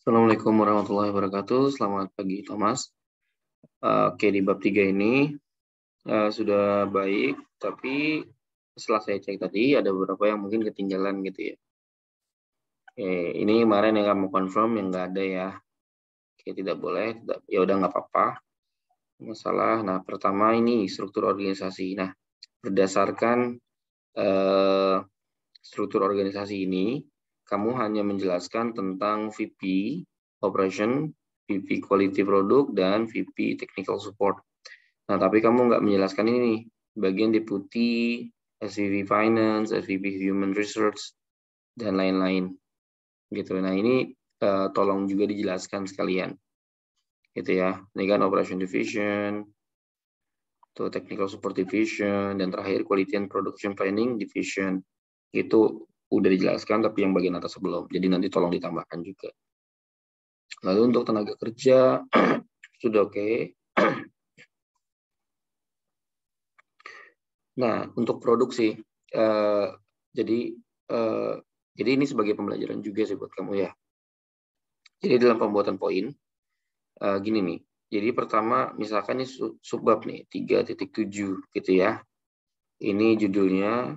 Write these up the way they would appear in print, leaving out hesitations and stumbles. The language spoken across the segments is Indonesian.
Assalamualaikum warahmatullahi wabarakatuh. Selamat pagi, Thomas. Oke, di bab 3 ini sudah baik, tapi setelah saya cek tadi ada beberapa yang mungkin ketinggalan gitu ya. Oke, ini kemarin yang kamu confirm yang nggak ada ya. Oke, tidak boleh, ya udah nggak apa-apa. Masalah. Nah, pertama ini struktur organisasi. Nah, berdasarkan struktur organisasi ini, kamu hanya menjelaskan tentang VP Operation, VP Quality Product, dan VP Technical Support. Nah, tapi kamu nggak menjelaskan ini, bagian Deputy, SVP Finance, SVP Human Research, dan lain-lain. Gitu. Nah, ini tolong juga dijelaskan sekalian. Gitu ya. Ini kan Operation Division, tuh Technical Support Division, dan terakhir Quality and Production Planning Division. Itu udah dijelaskan, tapi yang bagian atas sebelum. Jadi nanti tolong ditambahkan juga. Lalu untuk tenaga kerja, sudah oke. Nah, untuk produksi, jadi ini sebagai pembelajaran juga sih buat kamu ya. Jadi dalam pembuatan poin, gini nih. Jadi pertama, misalkan ini subbab nih, 3.7 gitu ya. Ini judulnya.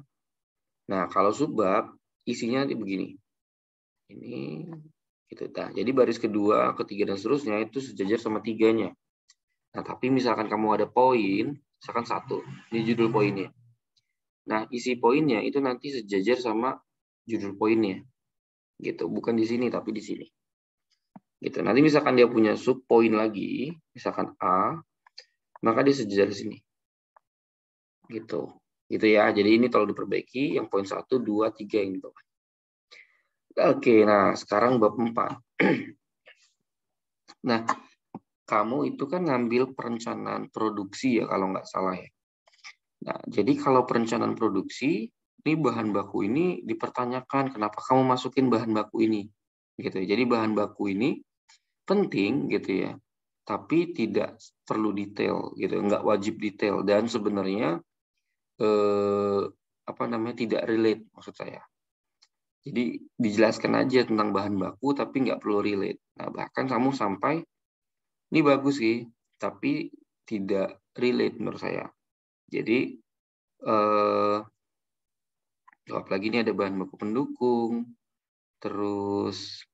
Nah, kalau subbab, isinya nanti begini. Ini gitu. Nah, jadi baris kedua, ketiga, dan seterusnya itu sejajar sama tiganya. Nah, tapi misalkan kamu ada poin, misalkan 1, ini judul poinnya. Nah, isi poinnya itu nanti sejajar sama judul poinnya. Gitu, bukan di sini tapi di sini. Gitu. Nanti misalkan dia punya sub poin lagi, misalkan A, maka dia sejajar di sini. Gitu. Gitu ya. Jadi ini tolong diperbaiki yang poin 1, 2, 3 yang di bawah. Oke, nah sekarang bab 4. Nah, kamu itu kan ngambil perencanaan produksi ya kalau nggak salah ya. Nah, jadi kalau perencanaan produksi, ini bahan baku ini dipertanyakan kenapa kamu masukin bahan baku ini. Gitu. Jadi bahan baku ini penting gitu ya, tapi tidak perlu detail gitu, nggak wajib detail dan sebenarnya tidak relate maksud saya. Jadi dijelaskan aja tentang bahan baku tapi nggak perlu relate. Nah bahkan kamu sampai ini bagus sih, tapi tidak relate menurut saya. Jadi jawab lagi ini ada bahan baku pendukung, terus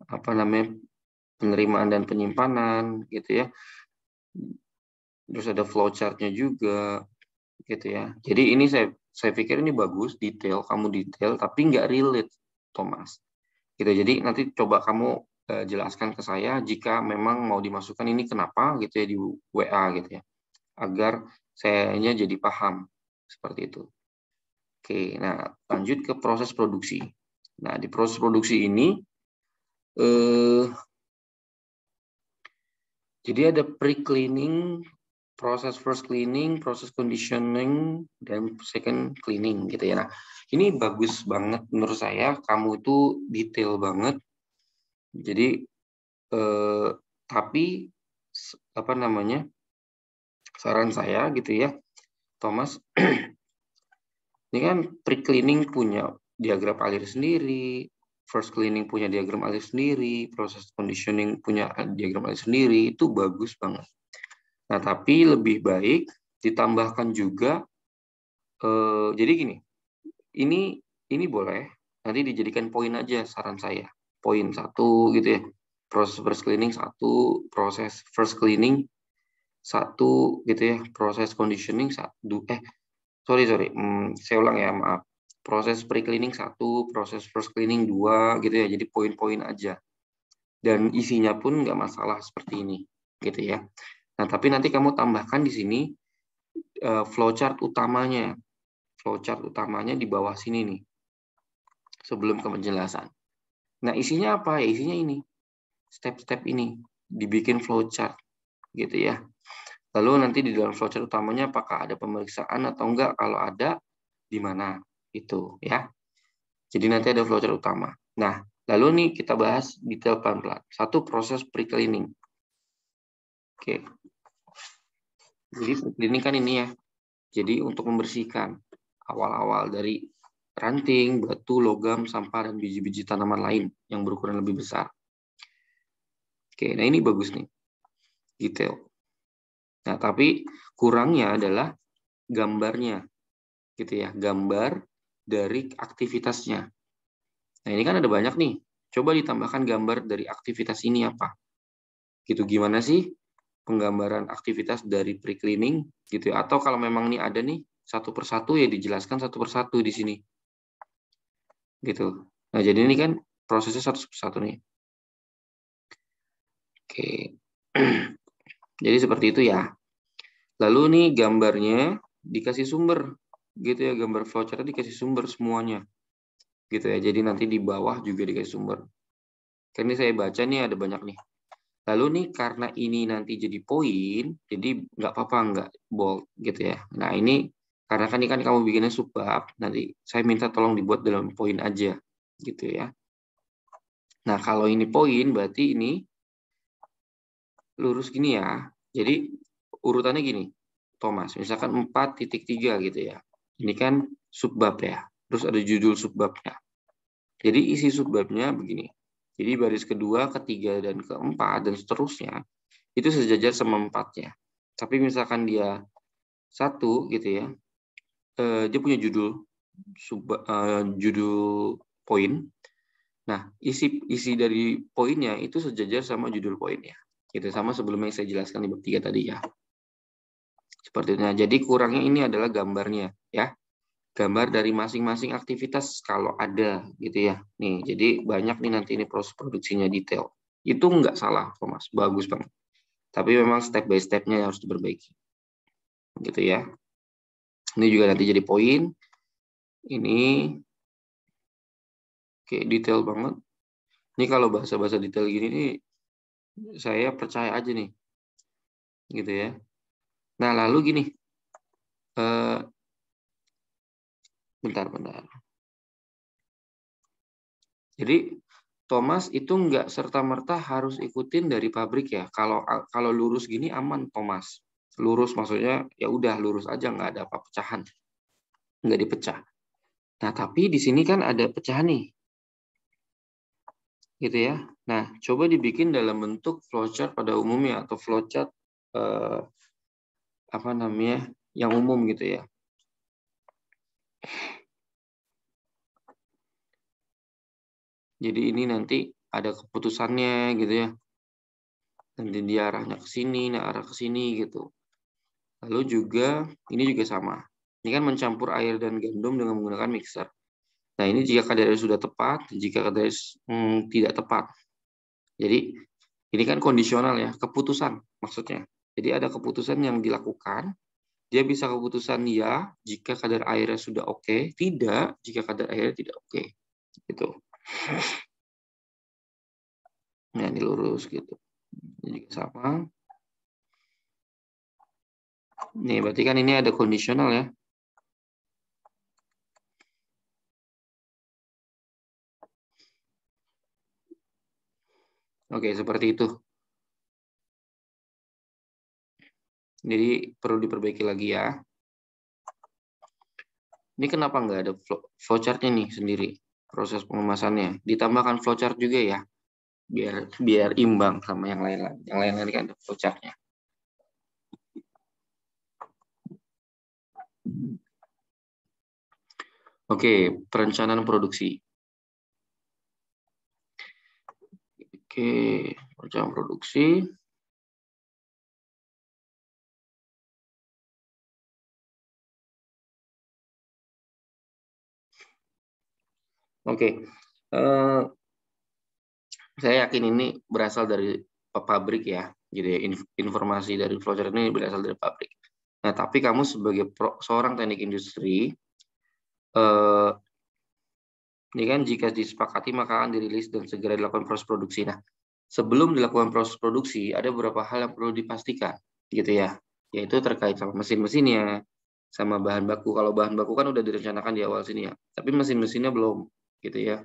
penerimaan dan penyimpanan gitu ya. Terus ada flowchart-nya juga gitu ya. Jadi ini saya pikir ini bagus, detail, kamu detail tapi nggak relate, Thomas. Gitu. Jadi nanti coba kamu jelaskan ke saya jika memang mau dimasukkan ini kenapa gitu ya di WA gitu ya. Agar sayanya jadi paham seperti itu. Oke, nah lanjut ke proses produksi. Nah, di proses produksi ini jadi ada pre-cleaning, proses first cleaning, proses conditioning, dan second cleaning gitu ya. Nah, ini bagus banget menurut saya. Kamu itu detail banget. Jadi, tapi saran saya gitu ya, Thomas. Ini kan pre-cleaning punya diagram alir sendiri, first cleaning punya diagram alir sendiri, proses conditioning punya diagram alir sendiri, itu bagus banget. Nah, tapi lebih baik ditambahkan juga, jadi gini, ini boleh nanti dijadikan poin aja saran saya. Poin 1 gitu ya, proses first cleaning 1, proses first cleaning 1 gitu ya, proses conditioning 1, sorry, saya ulang ya, maaf. Proses pre-cleaning 1, proses first cleaning 2 gitu ya, jadi poin-poin aja. Dan isinya pun nggak masalah seperti ini gitu ya. Nah, tapi nanti kamu tambahkan di sini flowchart utamanya. Flowchart utamanya di bawah sini nih. Sebelum ke penjelasan. Nah, isinya apa? Ya, isinya ini. Step-step ini dibikin flowchart gitu ya. Lalu nanti di dalam flowchart utamanya apakah ada pemeriksaan atau enggak? Kalau ada, di mana? Itu ya. Jadi nanti ada flowchart utama. Nah, lalu nih kita bahas detail pelan-pelan. 1, proses pre-cleaning. Oke. Jadi pre-cleaning kan ini ya. Jadi untuk membersihkan awal-awal dari ranting, batu, logam, sampah, dan biji-biji tanaman lain yang berukuran lebih besar. Oke, nah ini bagus nih, detail. Nah, tapi kurangnya adalah gambarnya, gitu ya, gambar dari aktivitasnya. Nah, ini kan ada banyak nih. Coba ditambahkan gambar dari aktivitas ini apa? Gitu, gimana sih penggambaran aktivitas dari pre-cleaning, gitu ya? Atau kalau memang ini ada nih, satu persatu ya dijelaskan satu persatu di sini. Gitu. Nah, jadi ini kan prosesnya satu persatu nih. Oke. Jadi seperti itu ya. Lalu nih gambarnya dikasih sumber, gitu ya, gambar flowchart dikasih sumber semuanya, gitu ya. Jadi nanti di bawah juga dikasih sumber. Kan ini saya baca nih ada banyak nih. Lalu nih karena ini nanti jadi poin, jadi nggak apa-apa nggak bold, gitu ya. Nah ini karena kan ini kan kamu bikinnya subbab, nanti saya minta tolong dibuat dalam poin aja, gitu ya. Nah kalau ini poin berarti ini lurus gini ya. Jadi urutannya gini, Thomas, misalkan 4.3 gitu ya. Ini kan subbab ya. Terus ada judul subbabnya. Jadi isi subbabnya begini. Jadi baris kedua, ketiga, dan keempat, dan seterusnya, itu sejajar sama 4-nya. Tapi misalkan dia 1 gitu ya, dia punya judul judul poin. Nah, isi dari poinnya itu sejajar sama judul poinnya. Gitu, sama sebelumnya yang saya jelaskan di bab 3 tadi ya. Seperti itu. Nah, jadi kurangnya ini adalah gambarnya ya. Gambar dari masing-masing aktivitas kalau ada gitu ya. Nih, jadi banyak nih nanti ini proses produksinya detail. Itu nggak salah, Thomas. Bagus banget. Tapi memang step by step-nya harus diperbaiki. Gitu ya. Ini juga nanti jadi poin. Ini kayak detail banget. Ini kalau bahasa-bahasa detail gini nih, saya percaya aja nih. Gitu ya. Nah, lalu gini. Bentar. Jadi Thomas itu nggak serta-merta harus ikutin dari pabrik ya. Kalau lurus gini aman Thomas. Lurus maksudnya ya udah lurus aja, nggak ada apa pecahan, nggak dipecah. Nah tapi di sini kan ada pecahan nih, gitu ya. Nah coba dibikin dalam bentuk flowchart pada umumnya atau flowchart apa namanya yang umum gitu ya. Jadi ini nanti ada keputusannya gitu ya. Nanti dia arahnya ke sini, nah arah ke sini gitu. Lalu juga ini juga sama. Ini kan mencampur air dan gandum dengan menggunakan mixer. Nah ini jika kadarnya sudah tepat, jika kadarnya tidak tepat. Jadi ini kan kondisional ya, keputusan maksudnya. Jadi ada keputusan yang dilakukan, dia bisa keputusan ya jika kadar airnya sudah oke, tidak jika kadar airnya tidak oke. Gitu. Nah ini lurus gitu. Ini juga sama. Nih berarti kan ini ada kondisional ya. Oke, seperti itu. Jadi perlu diperbaiki lagi ya. Ini kenapa nggak ada flowchart-nya nih sendiri, proses pengemasannya. Ditambahkan flowchart juga ya, biar imbang sama yang lain-lain. Yang lain-lain kan ada flowchart-nya. Oke, perencanaan produksi. Oke, perencanaan produksi. Oke, saya yakin ini berasal dari pabrik ya, gitu ya. Informasi dari flowchart ini berasal dari pabrik. Nah, tapi kamu sebagai seorang teknik industri, ini kan jika disepakati maka akan dirilis dan segera dilakukan proses produksi. Nah, sebelum dilakukan proses produksi, ada beberapa hal yang perlu dipastikan, gitu ya. Yaitu terkait sama mesin-mesinnya, sama bahan baku. Kalau bahan baku kan udah direncanakan di awal sini ya. Tapi mesin-mesinnya belum, gitu ya.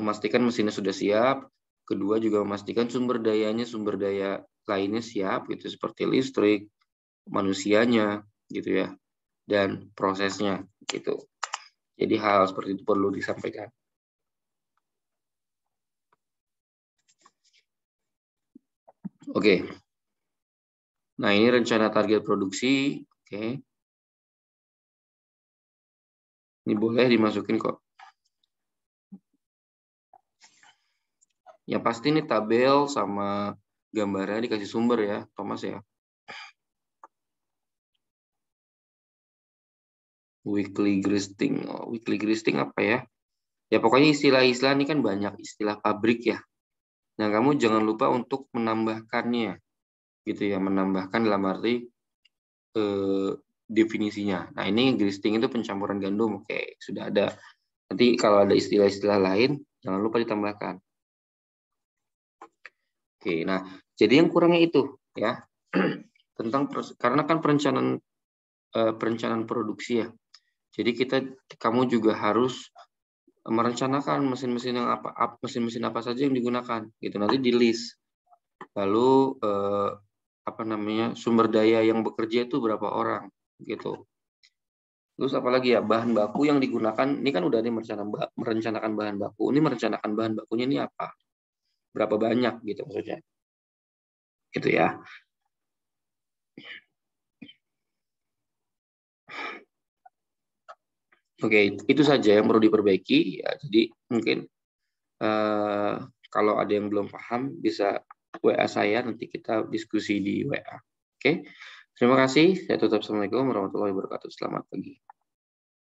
Memastikan mesinnya sudah siap. Kedua juga memastikan sumber dayanya, sumber daya lainnya siap, gitu seperti listrik, manusianya, gitu ya, dan prosesnya, gitu. Jadi hal seperti itu perlu disampaikan. Oke. Nah, ini rencana target produksi. Oke. Ini boleh dimasukin kok. Yang pasti ini tabel sama gambarnya dikasih sumber ya, Thomas ya. Weekly greasing. Oh, weekly greasing apa ya? Ya pokoknya istilah-istilah ini kan banyak istilah pabrik ya. Nah, kamu jangan lupa untuk menambahkannya. Gitu ya, menambahkan dalam arti definisinya. Nah, ini greasing itu pencampuran gandum. Oke, sudah ada. Nanti kalau ada istilah-istilah lain, jangan lupa ditambahkan. Oke, nah jadi yang kurangnya itu ya tentang karena kan perencanaan produksi ya. Jadi kamu juga harus merencanakan mesin-mesin yang mesin-mesin apa saja yang digunakan gitu. Nanti di list. Lalu sumber daya yang bekerja itu berapa orang gitu. Terus apalagi ya bahan baku yang digunakan ini kan udah nih merencanakan bahan baku. Ini merencanakan bahan bakunya ini apa? Berapa banyak gitu maksudnya. Gitu ya. Oke, itu saja yang perlu diperbaiki. Ya, jadi mungkin kalau ada yang belum paham bisa WA saya, nanti kita diskusi di WA. Oke, terima kasih. Saya tutup. Assalamualaikum warahmatullahi wabarakatuh. Selamat pagi.